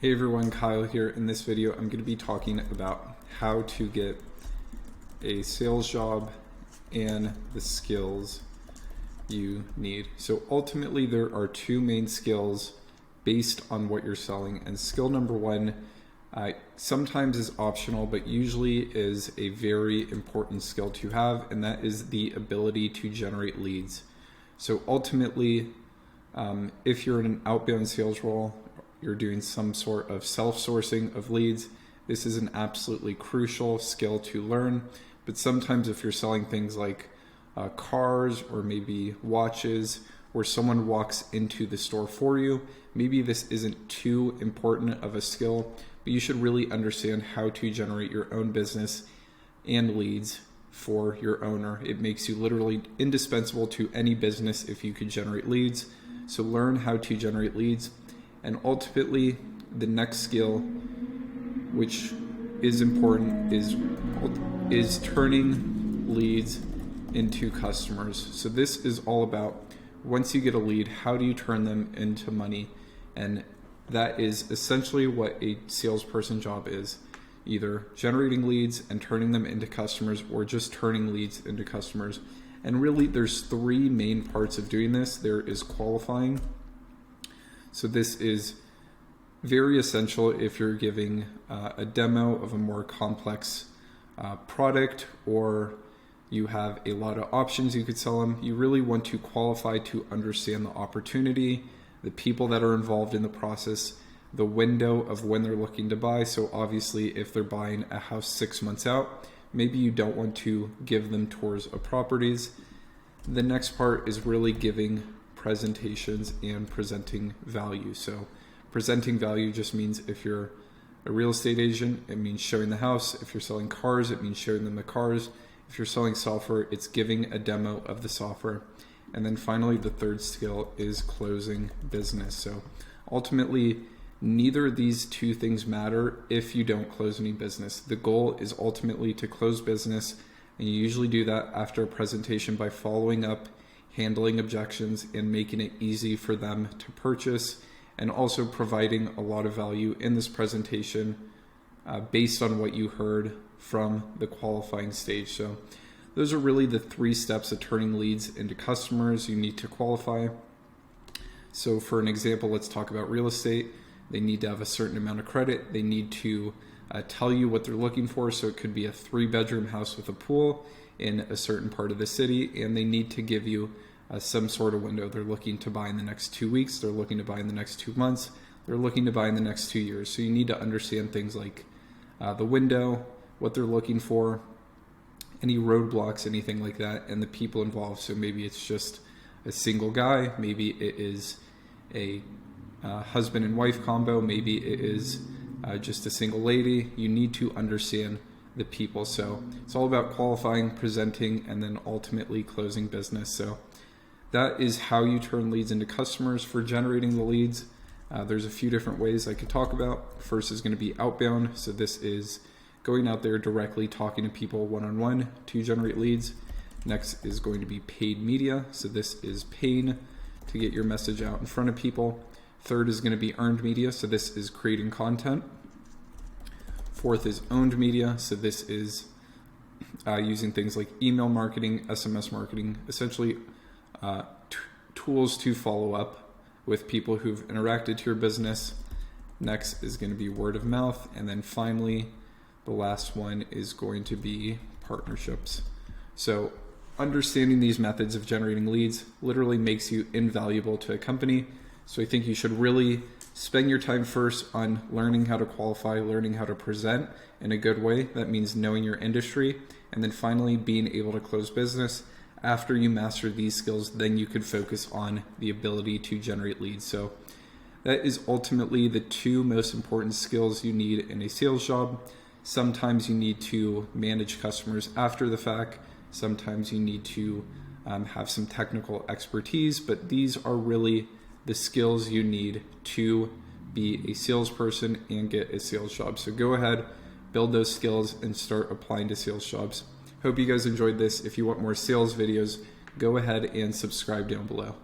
Hey everyone, Kyle here. In this video, I'm going to be talking about how to get a sales job and the skills you need. So ultimately, there are two main skills based on what you're selling. And skill number one sometimes is optional, but usually is a very important skill to have, and that is the ability to generate leads. So ultimately, if you're in an outbound sales role, you're doing some sort of self-sourcing of leads, this is an absolutely crucial skill to learn. But sometimes if you're selling things like cars or maybe watches, where someone walks into the store for you, maybe this isn't too important of a skill, but you should really understand how to generate your own business and leads for your owner. It makes you literally indispensable to any business if you could generate leads. So learn how to generate leads. And ultimately, the next skill, which is important, is turning leads into customers. So this is all about, once you get a lead, how do you turn them into money? And that is essentially what a salesperson job is, either generating leads and turning them into customers, or just turning leads into customers. And really, there's three main parts of doing this. There is qualifying. So this is very essential if you're giving a demo of a more complex product, or you have a lot of options you could sell them. You really want to qualify to understand the opportunity, the people that are involved in the process, the window of when they're looking to buy. So obviously, if they're buying a house 6 months out, maybe you don't want to give them tours of properties. The next part is really giving presentations and presenting value. So presenting value just means, if you're a real estate agent, it means showing the house. If you're selling cars, it means showing them the cars. If you're selling software, it's giving a demo of the software. And then finally, the third skill is closing business. So ultimately, neither of these two things matter if you don't close any business. The goal is ultimately to close business, and you usually do that after a presentation by following up, handling objections, and making it easy for them to purchase, and also providing a lot of value in this presentation based on what you heard from the qualifying stage. So those are really the three steps of turning leads into customers. You need to qualify. So for an example, let's talk about real estate. They need to have a certain amount of credit. They need to tell you what they're looking for. So it could be a 3-bedroom house with a pool in a certain part of the city, and they need to give you some sort of window. They're looking to buy in the next 2 weeks. They're looking to buy in the next 2 months. They're looking to buy in the next 2 years. So you need to understand things like the window, what they're looking for, any roadblocks, anything like that, and the people involved. So maybe it's just a single guy. Maybe it is a husband and wife combo. Maybe it is just a single lady. You need to understand the people. So it's all about qualifying, presenting, and then ultimately closing business. So that is how you turn leads into customers. For generating the leads, there's a few different ways I could talk about. First is going to be outbound. So this is going out there directly talking to people one-on-one to generate leads. Next is going to be paid media. So this is paying to get your message out in front of people. Third is going to be earned media. So this is creating content. Fourth is owned media. So this is using things like email marketing, SMS marketing, essentially tools to follow up with people who've interacted to your business. Next is going to be word of mouth. And then finally, the last one is going to be partnerships. So understanding these methods of generating leads literally makes you invaluable to a company. So I think you should really spend your time first on learning how to qualify, learning how to present in a good way. That means knowing your industry. And then finally, being able to close business. After you master these skills, then you could focus on the ability to generate leads. So that is ultimately the two most important skills you need in a sales job. Sometimes you need to manage customers after the fact. Sometimes you need to have some technical expertise, but these are really the skills you need to be a salesperson and get a sales job. So go ahead, build those skills, and start applying to sales jobs. Hope you guys enjoyed this. If you want more sales videos, go ahead and subscribe down below.